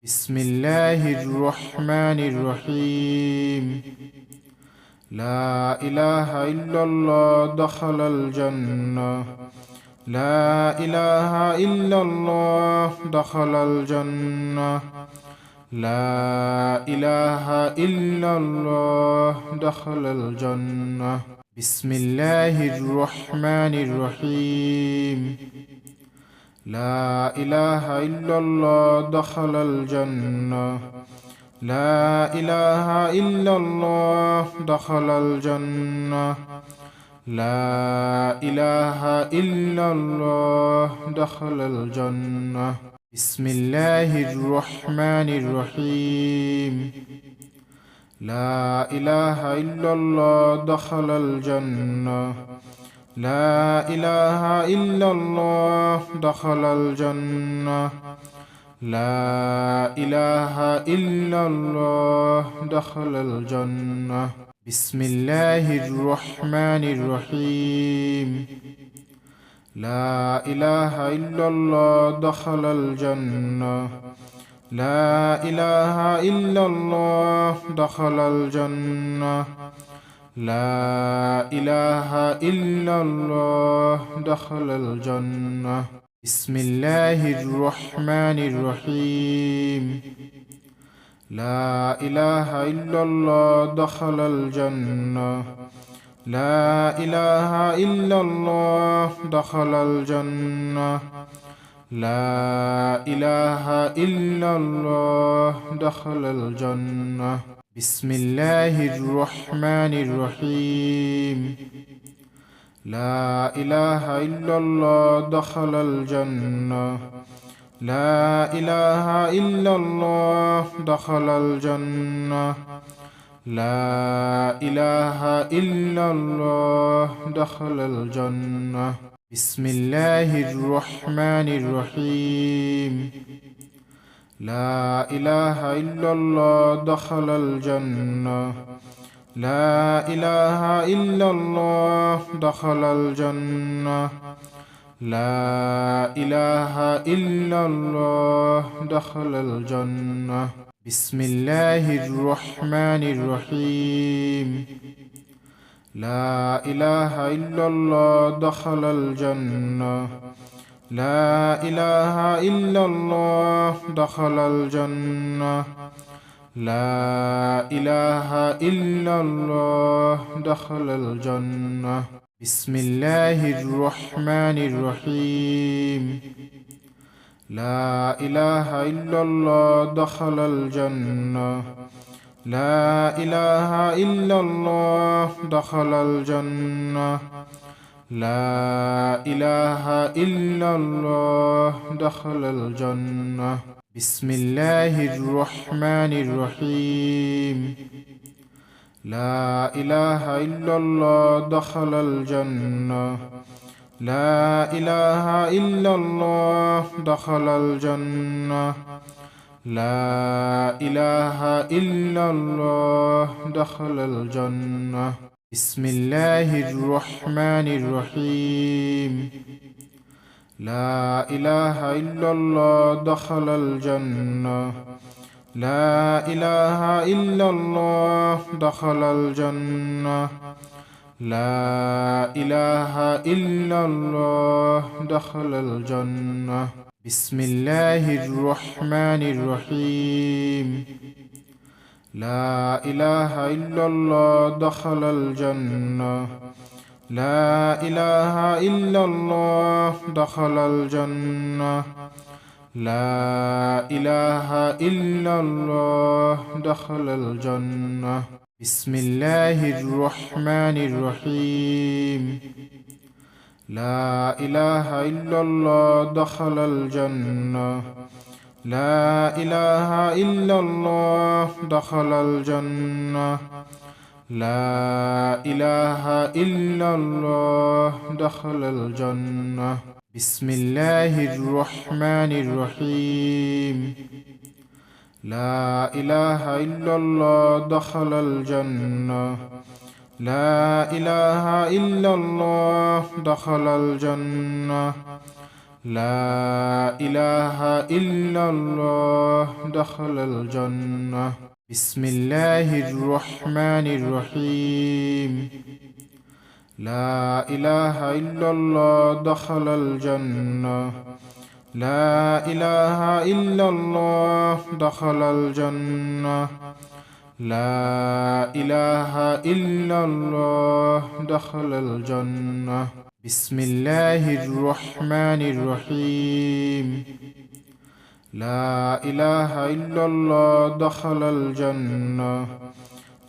بسم الله الرحمن الرحيم. لا إله إلا الله دخل الجنة. لا إله إلا الله دخل الجنة. لا إله إلا الله دخل الجنة. بسم الله الرحمن الرحيم. لا إله إلا الله دخل الجنة. لا إله إلا الله دخل الجنة. لا إله إلا الله دخل الجنة. بسم الله الرحمن الرحيم. لا إله إلا الله دخل الجنة. لا إله إلا الله دخل الجنة. لا إله إلا الله دخل الجنة. بسم الله الرحمن الرحيم. لا إله إلا الله دخل الجنة. لا إله إلا الله دخل الجنة. لا إله إلا الله دخل الجنة. بسم الله الرحمن الرحيم. لا إله إلا الله دخل الجنة. لا إله إلا الله دخل الجنة. لا إله إلا الله دخل الجنة. بسم الله الرحمن الرحيم. لا إله إلا الله دخل الجنة. لا إله إلا الله دخل الجنة. لا إله إلا الله دخل الجنة. بسم الله الرحمن الرحيم. لا إله إلا الله دخل الجنة. لا إله إلا الله دخل الجنة. لا إله إلا الله دخل الجنة. بسم الله الرحمن الرحيم. لا إله إلا الله دخل الجنة. لا إله إلا الله دخل الجنة. لا إله إلا الله دخل الجنة. بسم الله الرحمن الرحيم. لا إله إلا الله دخل الجنة. لا إله إلا الله دخل الجنة. لا إله إلا الله دخل الجنة. بسم الله الرحمن الرحيم. لا إله إلا الله دخل الجنة. لا إله إلا الله دخل الجنة. لا إله إلا الله دخل الجنة. بسم الله الرحمن الرحيم. لا إله إلا الله دخل الجنة. لا إله إلا الله دخل الجنة. لا إله إلا الله دخل الجنة. بسم الله الرحمن الرحيم. لا إله إلا الله دخل الجنة. لا إله إلا الله دخل الجنة. لا إله إلا الله دخل الجنة. بسم الله الرحمن الرحيم. لا إله إلا الله دخل الجنة. لا إله إلا الله دخل الجنة. لا إله إلا الله دخل الجنة. بسم الله الرحمن الرحيم. لا إله إلا الله دخل الجنة. لا إله إلا الله دخل الجنة. لا إله إلا الله دخل الجنة. بسم الله الرحمن الرحيم. لا إله إلا الله دخل الجنة. لا إله إلا الله دخل الجنة. لا إله إلا الله دخل الجنة. بسم الله الرحمن الرحيم. لا إله إلا الله دخل الجنة.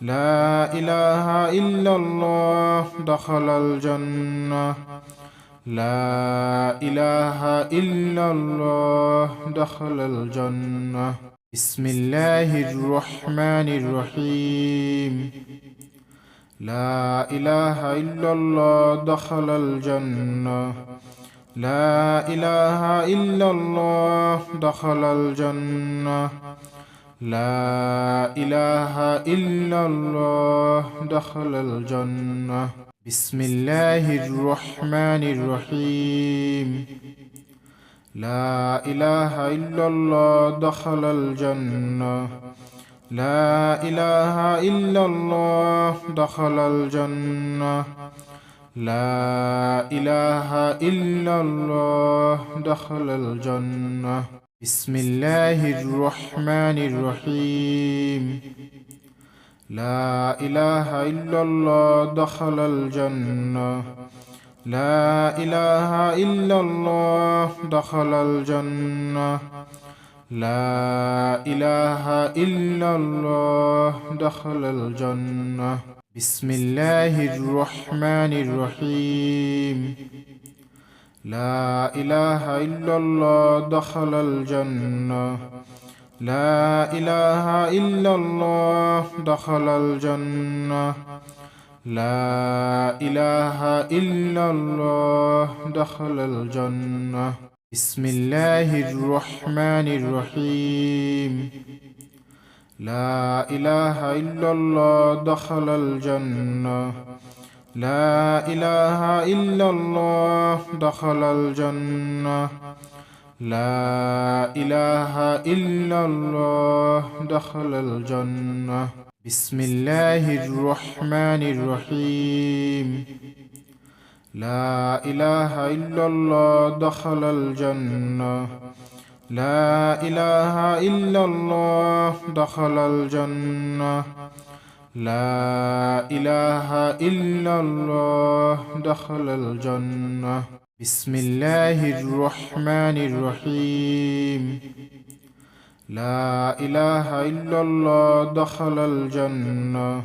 لا إله إلا الله دخل الجنة. لا إله إلا الله دخل الجنة. بسم الله الرحمن الرحيم. لا إله إلا الله دخل الجنة. لا إله إلا الله دخل الجنة. لا إله إلا الله دخل الجنة. بسم الله الرحمن الرحيم. لا إله إلا الله دخل الجنة. لا إله إلا الله دخل الجنة. لا إله إلا الله دخل الجنة. بسم الله الرحمن الرحيم. لا إله إلا الله دخل الجنة. لا إله إلا الله دخل الجنة. لا إله إلا الله دخل الجنة. بسم الله الرحمن الرحيم. لا إله إلا الله دخل الجنة. لا إله إلا الله دخل الجنة. لا إله إلا الله دخل الجنة. بسم الله الرحمن الرحيم. لا إله إلا الله دخل الجنة. لا إله إلا الله دخل الجنة. لا إله إلا الله دخل الجنة. بسم الله الرحمن الرحيم. لا إله إلا الله دخل الجنة. لا إله إلا الله دخل الجنة. لا إله إلا الله دخل الجنة. بسم الله الرحمن الرحيم. لا إله إلا الله دخل الجنة.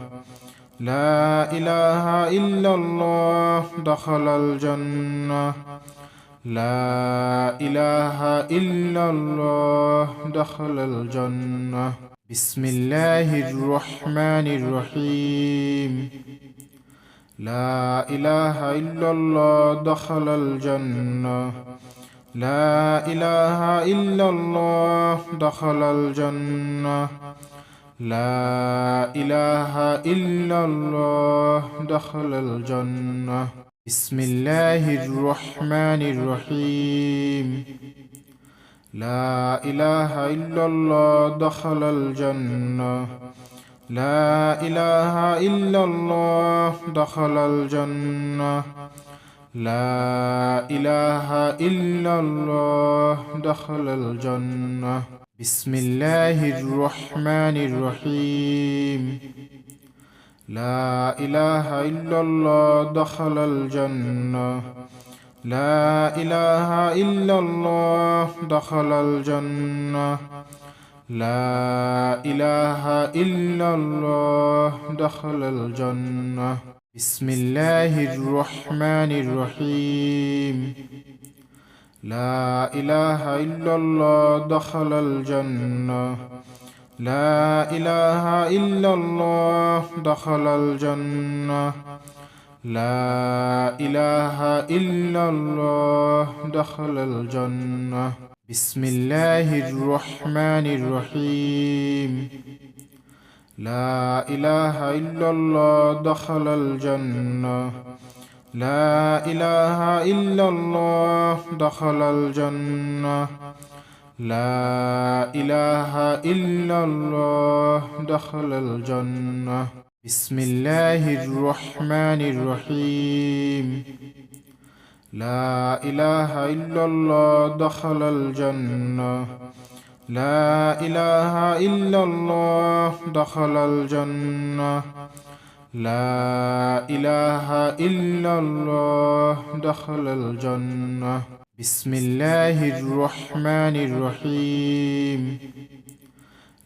لا إله إلا الله دخل الجنة. لا إله إلا الله دخل الجنة. بسم الله الرحمن الرحيم. لا إله إلا الله دخل الجنة. لا إله إلا الله دخل الجنة. لا إله إلا الله دخل الجنة. بسم الله الرحمن الرحيم. لا إله إلا الله دخل الجنة. لا إله إلا الله دخل الجنة. لا إله إلا الله دخل الجنة. بسم الله الرحمن الرحيم. لا إله إلا الله دخل الجنة. لا إله إلا الله دخل الجنة. لا إله إلا الله دخل الجنة. بسم الله الرحمن الرحيم. لا إله إلا الله دخل الجنة. لا إله إلا الله دخل الجنة. لا إله إلا الله دخل الجنة. بسم الله الرحمن الرحيم. لا إله إلا الله دخل الجنة. لا إله إلا الله دخل الجنة. لا إله إلا الله دخل الجنة. بسم الله الرحمن الرحيم. لا إله إلا الله دخل الجنة. لا إله إلا الله دخل الجنة. لا إله إلا الله دخل الجنة. بسم الله الرحمن الرحيم.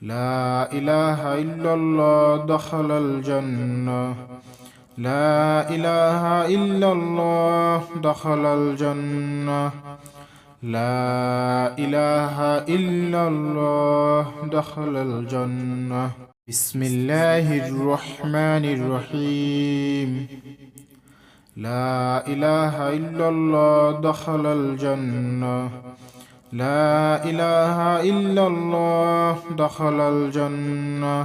لا إله إلا الله دخل الجنة. لا إله إلا الله دخل الجنة. لا إله إلا الله دخل الجنة. بسم الله الرحمن الرحيم. لا إله إلا الله دخل الجنة. لا إله إلا الله دخل الجنة.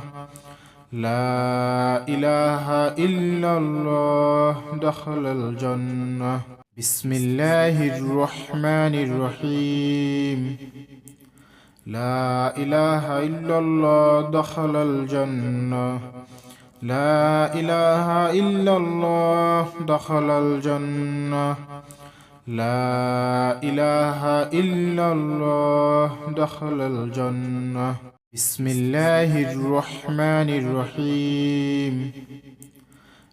لا إله إلا الله دخل الجنة. بسم الله الرحمن الرحيم. لا إله إلا الله دخل الجنة. لا إله إلا الله دخل الجنة. لا إله إلا الله دخل الجنة. بسم الله الرحمن الرحيم.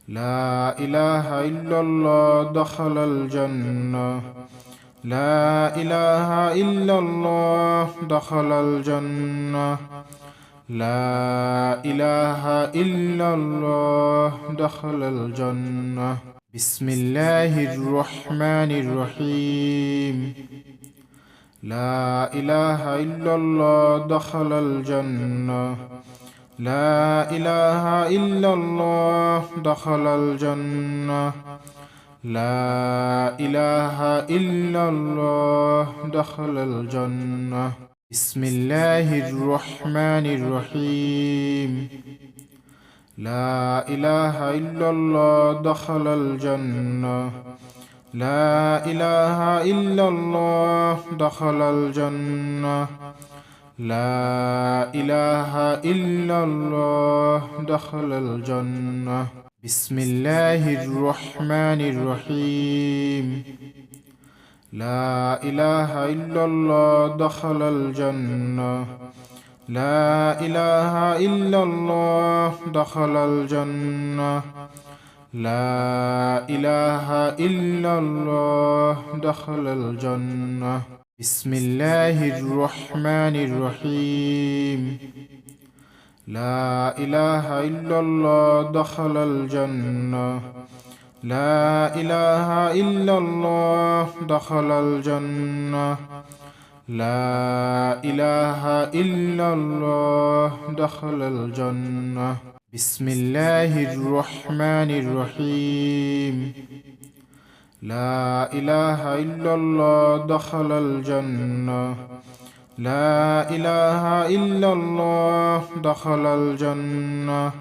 لا إله إلا الله دخل الجنة. لا إله إلا الله دخل الجنة. لا إله إلا الله دخل الجنة. بسم الله الرحمن الرحيم. لا إله إلا الله دخل الجنة. لا إله إلا الله دخل الجنة. لا إله إلا الله دخل الجنة. بسم الله الرحمن الرحيم. لا إله إلا الله دخل الجنة. لا إله إلا الله دخل الجنة. لا إله إلا الله دخل الجنة. بسم الله الرحمن الرحيم. لا إله إلا الله دخل الجنة. لا إله إلا الله دخل الجنة. لا إله إلا الله دخل الجنة. بسم الله الرحمن الرحيم. لا إله إلا الله دخل الجنة. لا إله إلا الله دخل الجنة. لا إله إلا الله دخل الجنة. بسم الله الرحمن الرحيم. لا إله إلا الله دخل الجنة. لا إله إلا الله دخل الجنة.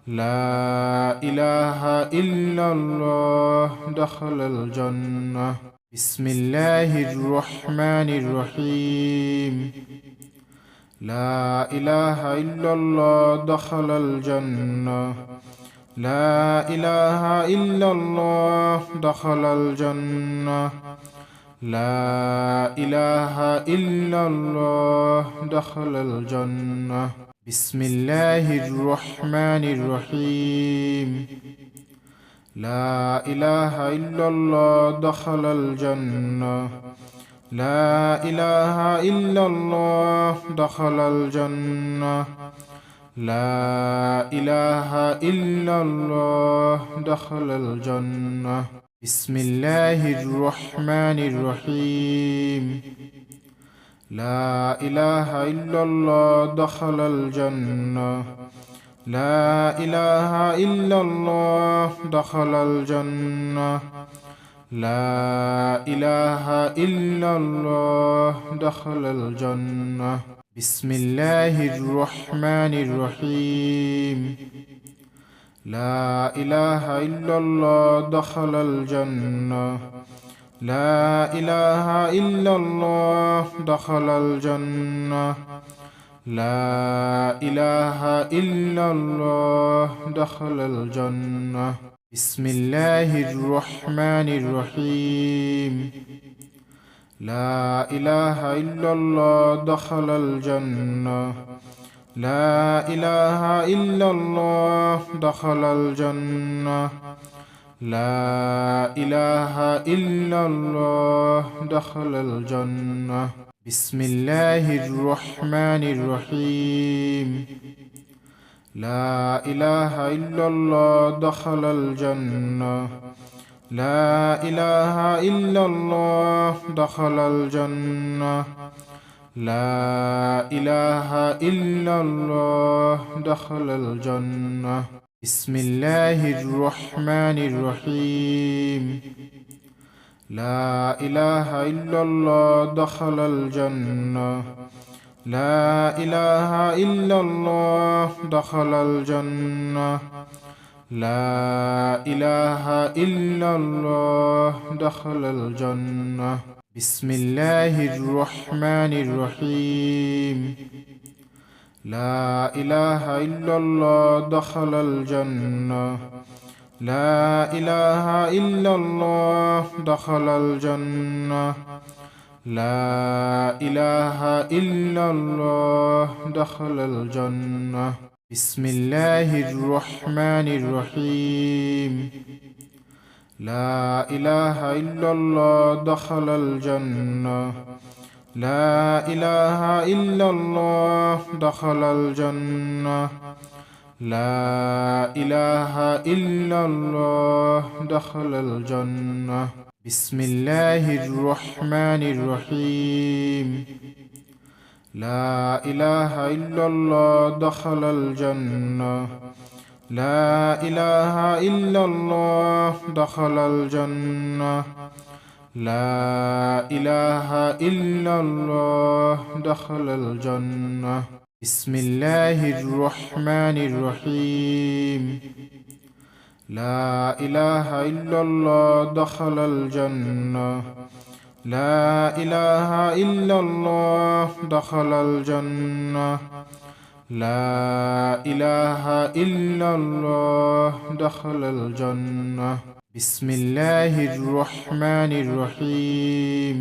لا إله إلا الله دخل الجنة. بسم الله الرحمن الرحيم. لا إله إلا الله دخل الجنة. لا إله إلا الله دخل الجنة. لا إله إلا الله دخل الجنة. بسم الله الرحمن الرحيم. لا إله إلا الله دخل الجنة. لا إله إلا الله دخل الجنة. لا إله إلا الله دخل الجنة. بسم الله الرحمن الرحيم. لا إله إلا الله دخل الجنة. لا إله إلا الله دخل الجنة. لا إله إلا الله دخل الجنة. بسم الله الرحمن الرحيم. لا إله إلا الله دخل الجنة. لا إله إلا الله دخل الجنة. لا إله إلا الله دخل الجنة. بسم الله الرحمن الرحيم. لا إله إلا الله دخل الجنة. لا إله إلا الله دخل الجنة. لا إله إلا الله دخل الجنة. بسم الله الرحمن الرحيم. لا إله إلا الله دخل الجنة. لا إله إلا الله دخل الجنة. لا إله إلا الله دخل الجنة. بسم الله الرحمن الرحيم. لا إله إلا الله دخل الجنة. لا إله إلا الله دخل الجنة. لا إله إلا الله دخل الجنة. بسم الله الرحمن الرحيم. لا إله إلا الله دخل الجنة. لا إله إلا الله دخل الجنة. لا إله إلا الله دخل الجنة. بسم الله الرحمن الرحيم. لا إله إلا الله دخل الجنة. لا إله إلا الله دخل الجنة. لا إله إلا الله دخل الجنة. بسم الله الرحمن الرحيم. لا إله إلا الله دخل الجنة. لا إله إلا الله دخل الجنة. لا إله إلا الله دخل الجنة. بسم الله الرحمن الرحيم. لا إله إلا الله دخل الجنة. لا إله إلا الله دخل الجنة. لا إله إلا الله دخل الجنة. بسم الله الرحمن الرحيم.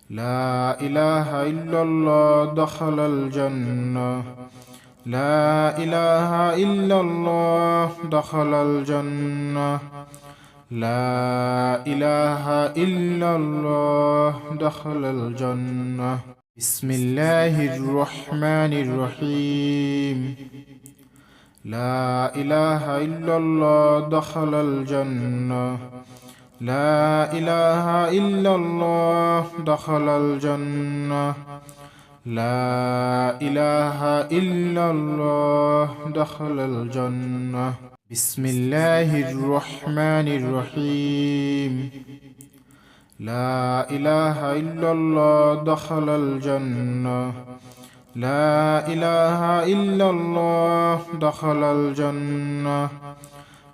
لا إله إلا الله دخل الجنة. لا إله إلا الله دخل الجنة. لا إله إلا الله دخل الجنة. بسم الله الرحمن الرحيم. لا إله إلا الله دخل الجنة. لا إله إلا الله دخل الجنة. لا إله إلا الله دخل الجنة. بسم الله الرحمن الرحيم. لا إله إلا الله دخل الجنة. لا إله إلا الله دخل الجنة.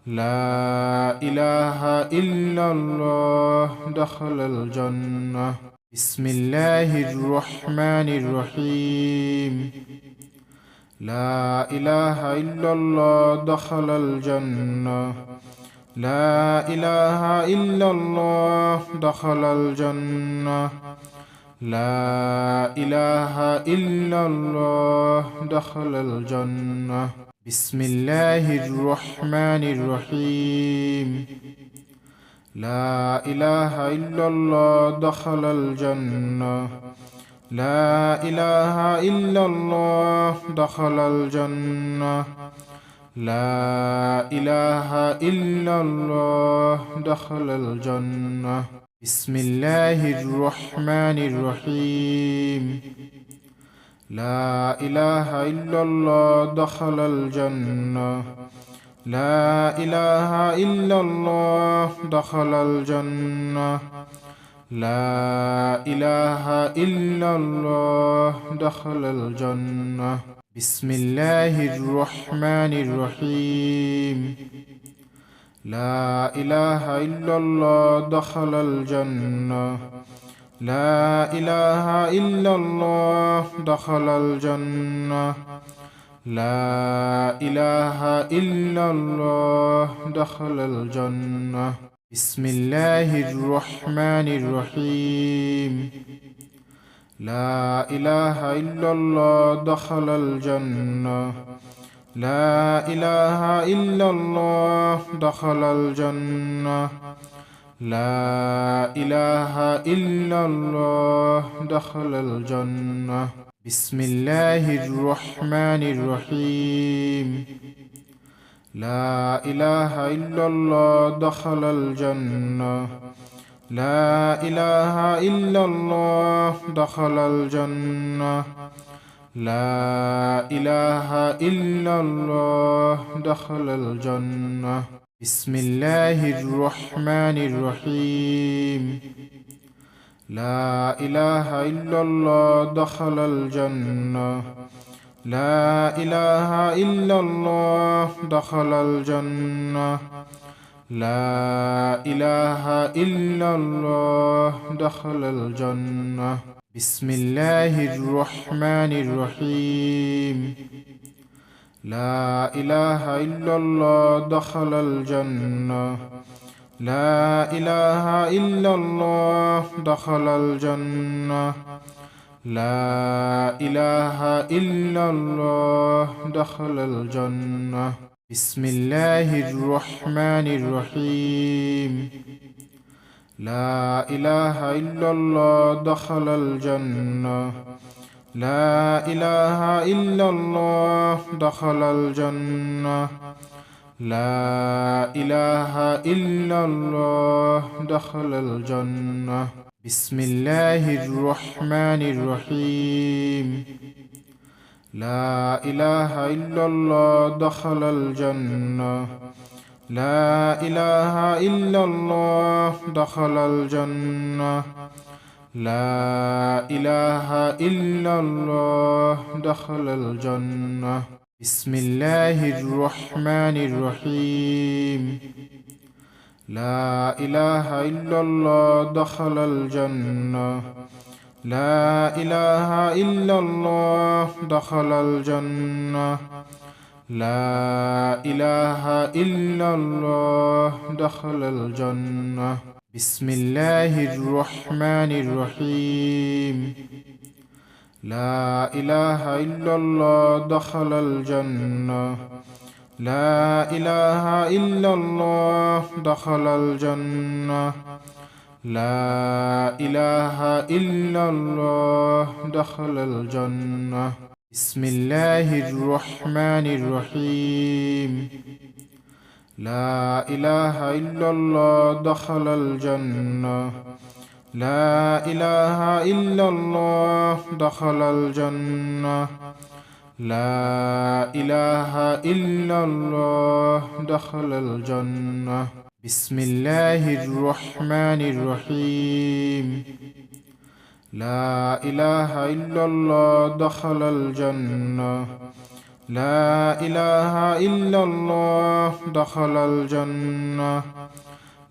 لا إله إلا الله دخل الجنة. بسم الله الرحمن الرحيم. لا إله إلا الله دخل الجنة. لا إله إلا الله دخل الجنة. لا إله إلا الله دخل الجنة. بسم الله الرحمن الرحيم. لا إله إلا الله دخل الجنة. لا إله إلا الله دخل الجنة. لا إله إلا الله دخل الجنة. بسم الله الرحمن الرحيم. لا إله إلا الله دخل الجنة. لا إله إلا الله دخل الجنة. لا إله إلا الله دخل الجنة. بسم الله الرحمن الرحيم. لا إله إلا الله دخل الجنة. لا إله إلا الله دخل الجنة. لا إله إلا الله دخل الجنة. بسم الله الرحمن الرحيم. لا إله إلا الله دخل الجنة. لا إله إلا الله دخل الجنة. لا إله إلا الله دخل الجنة. بسم الله الرحمن الرحيم. لا إله إلا الله دخل الجنة. لا إله إلا الله دخل الجنة. لا إله إلا الله دخل الجنة. بسم الله الرحمن الرحيم. لا إله إلا الله دخل الجنة. لا إله إلا الله دخل الجنة. لا إله إلا الله دخل الجنة. بسم الله الرحمن الرحيم. لا إله إلا الله دخل الجنة. لا إله إلا الله دخل الجنة. لا إله إلا الله دخل الجنة. بسم الله الرحمن الرحيم. لا إله إلا الله دخل الجنة. لا إله إلا الله دخل الجنة. لا إله إلا الله دخل الجنة. بسم الله الرحمن الرحيم. لا إله إلا الله دخل الجنة. لا إله إلا الله دخل الجنة. لا إله إلا الله دخل الجنة. بسم الله الرحمن الرحيم. لا إله إلا الله دخل الجنة. لا إله إلا الله دخل الجنة. لا إله إلا الله دخل الجنة. بسم الله الرحمن الرحيم. لا إله إلا الله دخل الجنة. لا إله إلا الله دخل الجنة. لا إله إلا الله دخل الجنة. بسم الله الرحمن الرحيم. لا إله إلا الله دخل الجنة. لا إله إلا الله دخل الجنة. لا إله إلا الله دخل الجنة. بسم الله الرحمن الرحيم. لا إله إلا الله دخل الجنة. لا إله إلا الله دخل الجنة.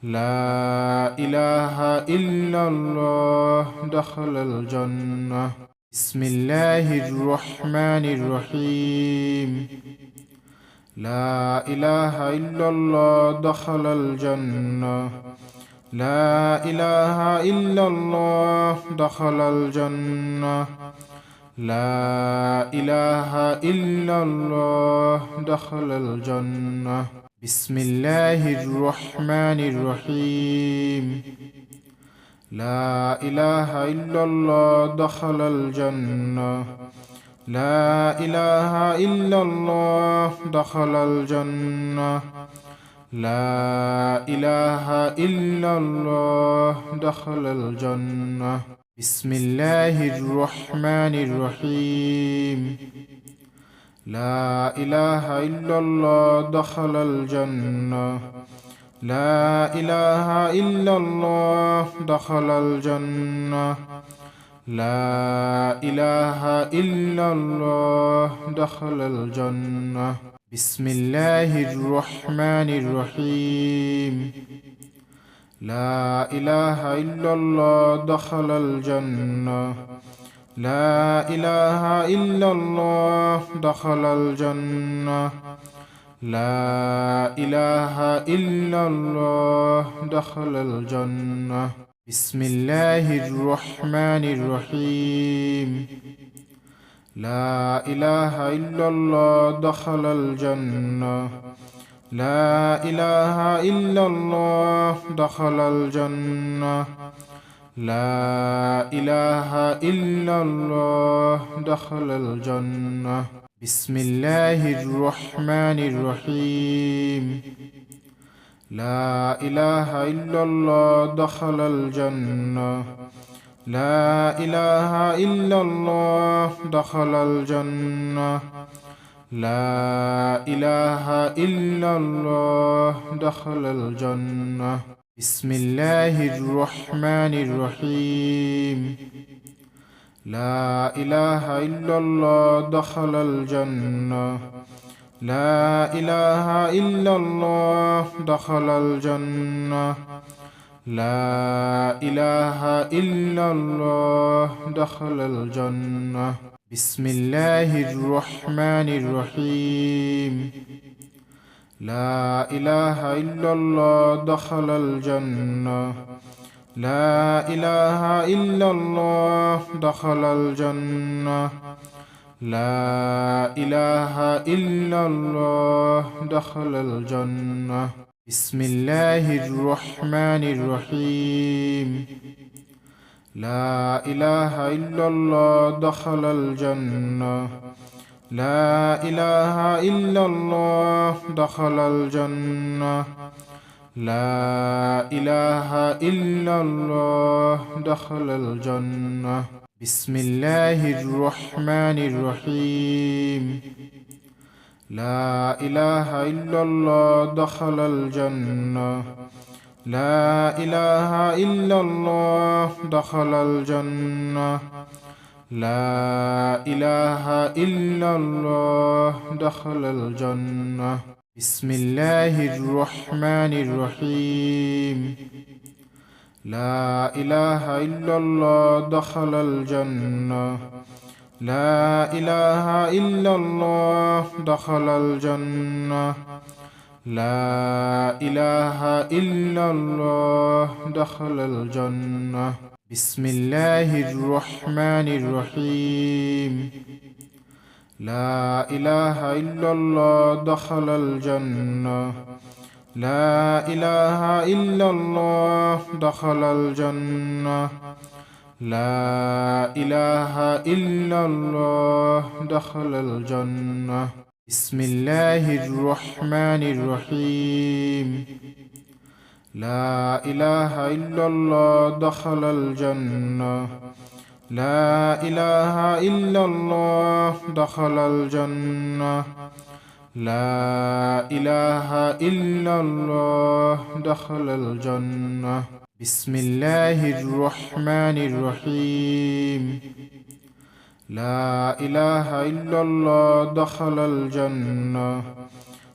لا إله إلا الله دخل الجنة. بسم الله الرحمن الرحيم. لا إله إلا الله دخل الجنة. لا إله إلا الله دخل الجنة. لا إله إلا الله دخل الجنة. بسم الله الرحمن الرحيم. لا إله إلا الله دخل الجنة. لا إله إلا الله دخل الجنة. لا إله إلا الله دخل الجنة. بسم الله الرحمن الرحيم. لا إله إلا الله دخل الجنة. لا إله إلا الله دخل الجنة. لا إله إلا الله دخل الجنة. بسم الله الرحمن الرحيم. لا إله إلا الله دخل الجنة. لا إله إلا الله دخل الجنة. لا إله إلا الله دخل الجنة. بسم الله الرحمن الرحيم. لا إله إلا الله دخل الجنة. لا إله إلا الله دخل الجنة. لا إله إلا الله دخل الجنة. بسم الله الرحمن الرحيم. لا إله إلا الله دخل الجنة. لا إله إلا الله دخل الجنة. لا إله إلا الله دخل الجنة. بسم الله الرحمن الرحيم. لا إله إلا الله دخل الجنة. لا إله إلا الله دخل الجنة. لا إله إلا الله دخل الجنة. بسم الله الرحمن الرحيم. لا إله إلا الله دخل الجنة. لا إله إلا الله دخل الجنة. لا إله إلا الله دخل الجنة. بسم الله الرحمن الرحيم. لا إله إلا الله دخل الجنة. لا إله إلا الله دخل الجنة. لا إله إلا الله دخل الجنة. بسم الله الرحمن الرحيم. لا إله إلا الله دخل الجنة. لا إله إلا الله دخل الجنة. لا إله إلا الله دخل الجنة. بسم الله الرحمن الرحيم. لا إله إلا الله دخل الجنة. لا إله إلا الله دخل الجنة. لا إله إلا الله دخل الجنة. بسم الله الرحمن الرحيم. لا إله إلا الله دخل الجنة. لا إله إلا الله دخل الجنة. لا إله إلا الله دخل الجنة. بسم الله الرحمن الرحيم. لا إله إلا الله دخل الجنة. لا إله إلا الله دخل الجنة. لا إله إلا الله دخل الجنة. بسم الله الرحمن الرحيم. لا إله إلا الله دخل الجنة.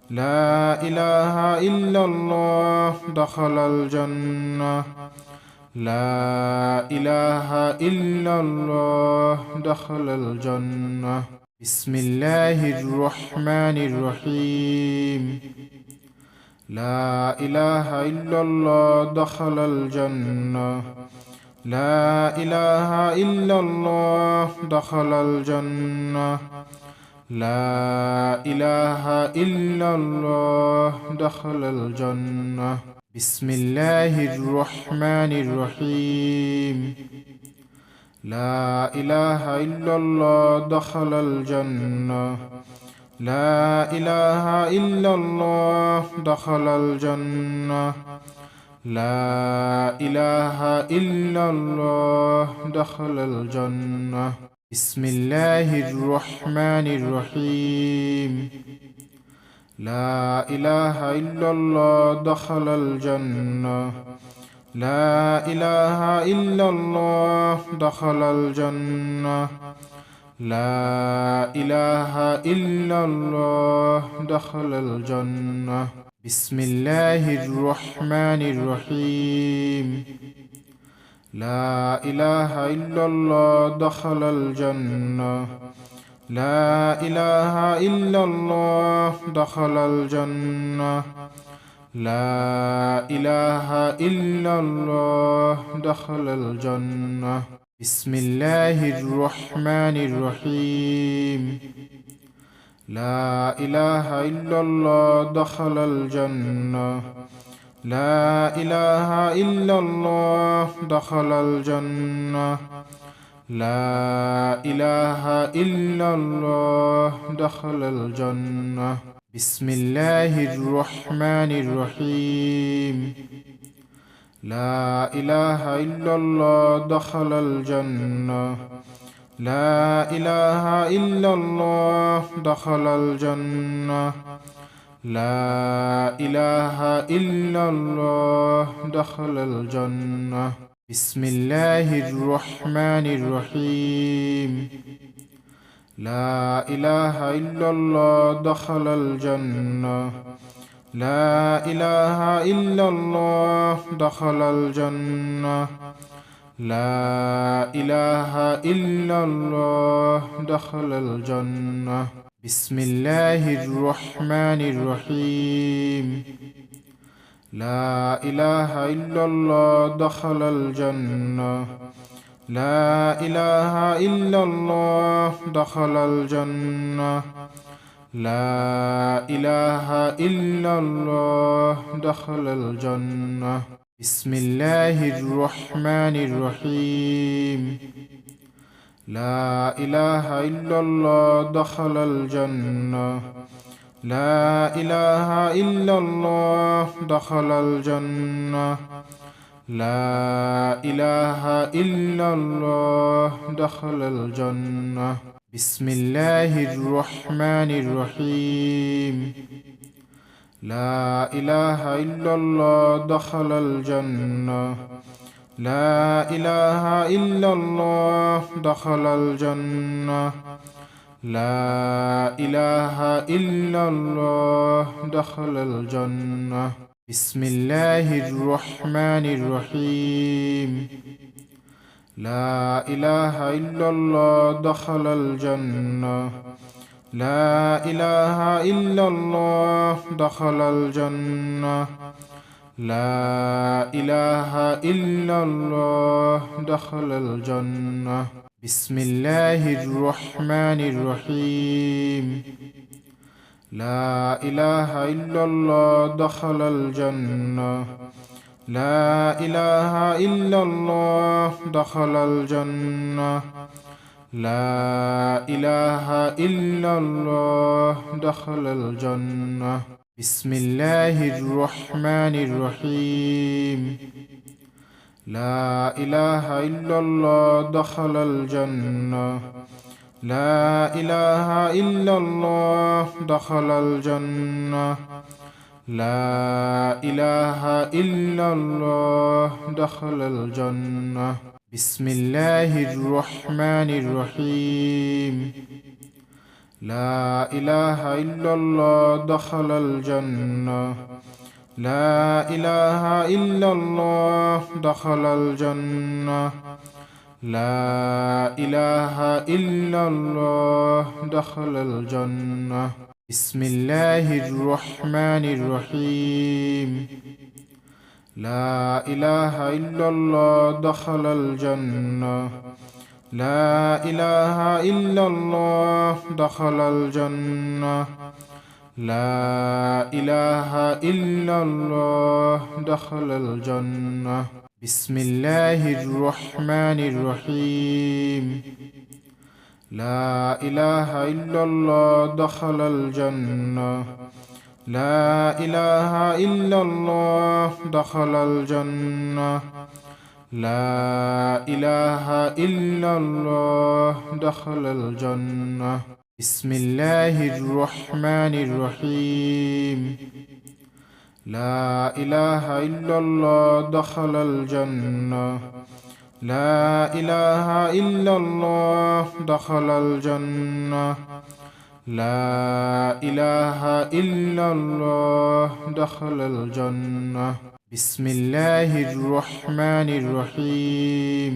لا إله إلا الله دخل الجنة. لا إله إلا الله دخل الجنة. بسم الله الرحمن الرحيم. لا إله إلا الله دخل الجنة. لا إله إلا الله دخل الجنة. لا إله إلا الله دخل الجنة. بسم الله الرحمن الرحيم. لا إله إلا الله دخل الجنة. لا إله إلا الله دخل الجنة. لا إله إلا الله دخل الجنة. بسم الله الرحمن الرحيم. لا إله إلا الله دخل الجنة لا إله إلا الله دخل الجنة لا إله إلا الله دخل الجنة بسم الله الرحمن الرحيم لا إله إلا الله دخل الجنة لا إله إلا الله دخل الجنة لا إله إلا الله دخل الجنة بسم الله الرحمن الرحيم لا إله إلا الله دخل الجنة لا إله إلا الله دخل الجنة لا إله إلا الله دخل الجنة بسم الله الرحمن الرحيم لا إله إلا الله دخل الجنة لا إله إلا الله دخل الجنة لا إله إلا الله دخل الجنة بسم الله الرحمن الرحيم لا إله إلا الله دخل الجنة لا إله إلا الله دخل الجنة لا إله إلا الله دخل الجنة بسم الله الرحمن الرحيم لا إله إلا الله دخل الجنة لا إله إلا الله دخل الجنة لا إله إلا الله دخل الجنة بسم الله الرحمن الرحيم لا إله إلا الله دخل الجنة لا إله إلا الله دخل الجنة لا إله إلا الله دخل الجنة بسم الله الرحمن الرحيم لا إله إلا الله دخل الجنة لا إله إلا الله دخل الجنة لا إله إلا الله دخل الجنة بسم الله الرحمن الرحيم لا إله إلا الله دخل الجنة لا إله إلا الله دخل الجنة لا إله إلا الله دخل الجنة بسم الله الرحمن الرحيم لا إله إلا الله دخل الجنة لا إله إلا الله دخل الجنة لا إله إلا الله دخل الجنة بسم الله الرحمن الرحيم لا إله إلا الله دخل الجنة لا إله إلا الله دخل الجنة لا إله إلا الله دخل الجنة بسم الله الرحمن الرحيم لا إله إلا الله دخل الجنة لا إله إلا الله دخل الجنة لا إله إلا الله دخل الجنة بسم الله الرحمن الرحيم لا إله إلا الله دخل الجنة لا إله إلا الله دخل الجنة لا إله إلا الله دخل الجنة بسم الله الرحمن الرحيم لا إله إلا الله دخل الجنة لا إله إلا الله دخل الجنة لا إله إلا الله دخل الجنة بسم الله الرحمن الرحيم. لا إله إلا الله دخل الجنة. لا إله إلا الله دخل الجنة. لا إله إلا الله دخل الجنة. بسم الله الرحمن الرحيم.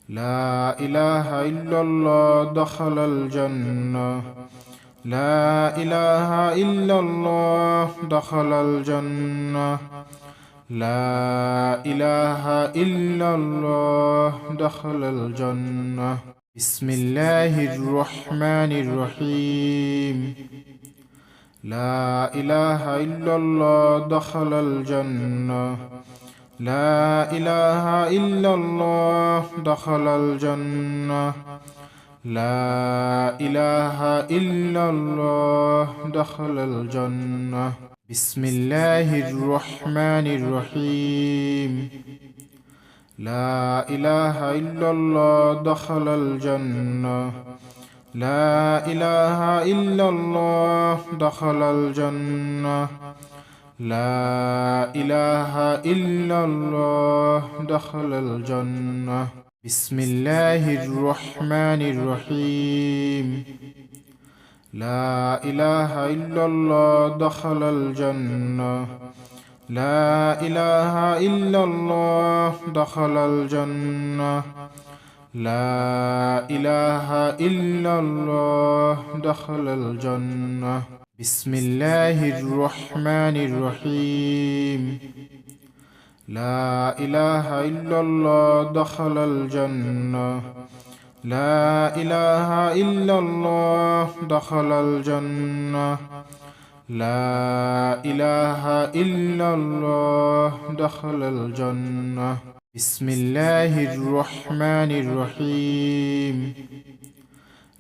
لا إله إلا الله دخل الجنة. لا إله إلا الله دخل الجنة. لا إله إلا الله دخل الجنة. بسم الله الرحمن الرحيم. لا إله إلا الله دخل الجنة. لا إله إلا الله دخل الجنة. لا إله إلا الله دخل الجنة. بسم الله الرحمن الرحيم. لا إله إلا الله دخل الجنة. لا إله إلا الله دخل الجنة. لا إله إلا الله دخل الجنة. بسم الله الرحمن الرحيم. لا إله إلا الله دخل الجنة. لا إله إلا الله دخل الجنة. لا إله إلا الله دخل الجنة. بسم الله الرحمن الرحيم. لا إله إلا الله دخل الجنة. لا إله إلا الله دخل الجنة. لا إله إلا الله دخل الجنة. بسم الله الرحمن الرحيم.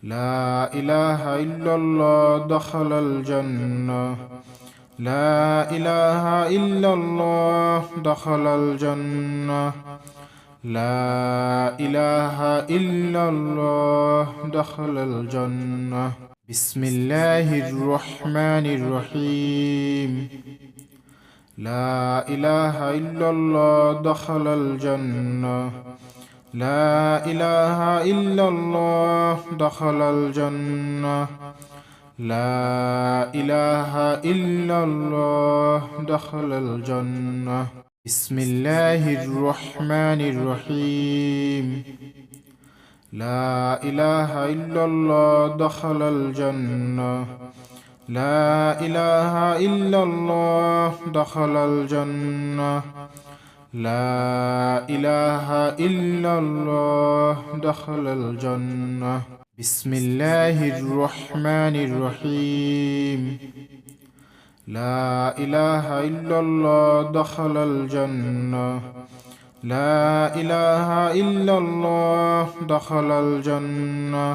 لا إله إلا الله دخل الجنة. لا إله إلا الله دخل الجنة. لا إله إلا الله دخل الجنة. بسم الله الرحمن الرحيم. لا إله إلا الله دخل الجنة. لا إله إلا الله دخل الجنة. لا إله إلا الله دخل الجنة. بسم الله الرحمن الرحيم. لا إله إلا الله دخل الجنة. لا إله إلا الله دخل الجنة. لا إله إلا الله دخل الجنة. بسم الله الرحمن الرحيم. لا إله إلا الله دخل الجنة. لا إله إلا الله دخل الجنة.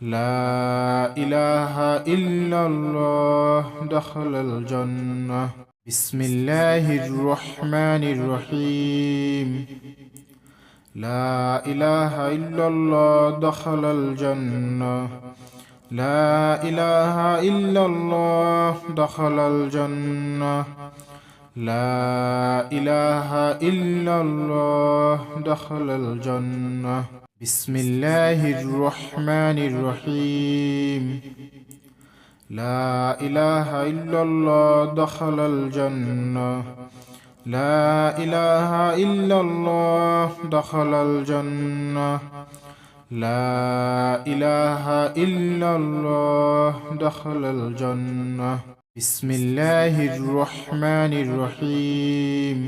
لا إله إلا الله دخل الجنة. بسم الله الرحمن الرحيم. لا إله إلا الله دخل الجنة. لا إله إلا الله دخل الجنة. لا إله إلا الله دخل الجنة. بسم الله الرحمن الرحيم. لا إله إلا الله دخل الجنة. لا إله إلا الله دخل الجنة. لا إله إلا الله دخل الجنة. بسم الله الرحمن الرحيم.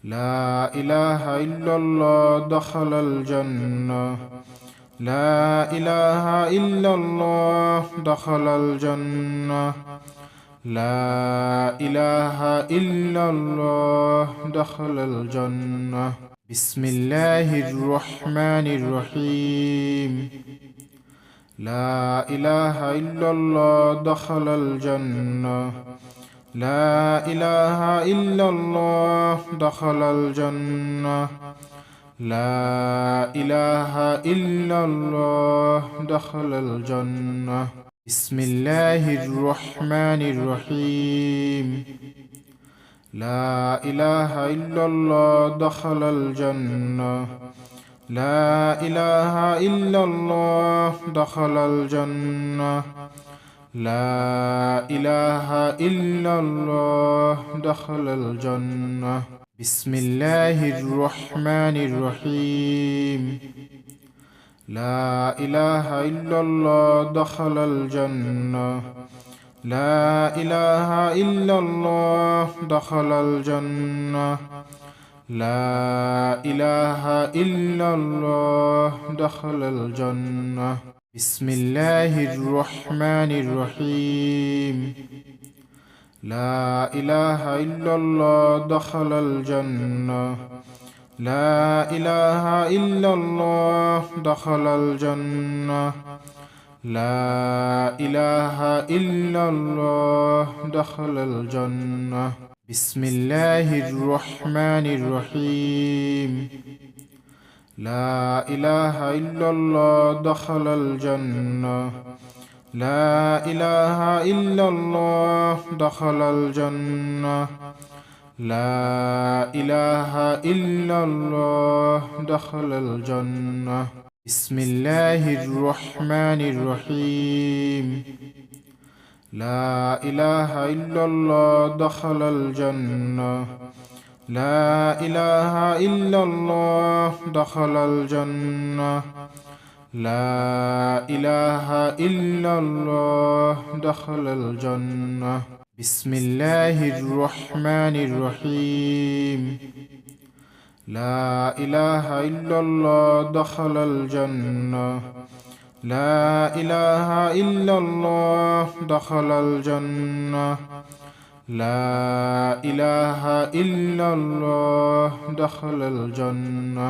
لا إله إلا الله دخل الجنة. لا إله إلا الله دخل الجنة. لا إله إلا الله دخل الجنة. بسم الله الرحمن الرحيم. لا إله إلا الله دخل الجنة. لا إله إلا الله دخل الجنة. لا إله إلا الله دخل الجنة. بسم الله الرحمن الرحيم. لا إله إلا الله دخل الجنة. لا إله إلا الله دخل الجنة. لا إله إلا الله دخل الجنة. بسم الله الرحمن الرحيم. لا إله إلا الله دخل الجنة. لا إله إلا الله دخل الجنة. لا إله إلا الله دخل الجنة. بسم الله الرحمن الرحيم. لا إله إلا الله دخل الجنة. لا إله إلا الله دخل الجنة. لا إله إلا الله دخل الجنة. بسم الله الرحمن الرحيم. لا إله إلا الله دخل الجنة. لا إله إلا الله دخل الجنة. لا إله إلا الله دخل الجنة. بسم الله الرحمن الرحيم. لا إله إلا الله دخل الجنة. لا إله إلا الله دخل الجنة. لا إله إلا الله دخل الجنة. بسم الله الرحمن الرحيم. لا إله إلا الله دخل الجنة. لا إله إلا الله دخل الجنة. لا إله إلا الله دخل الجنة.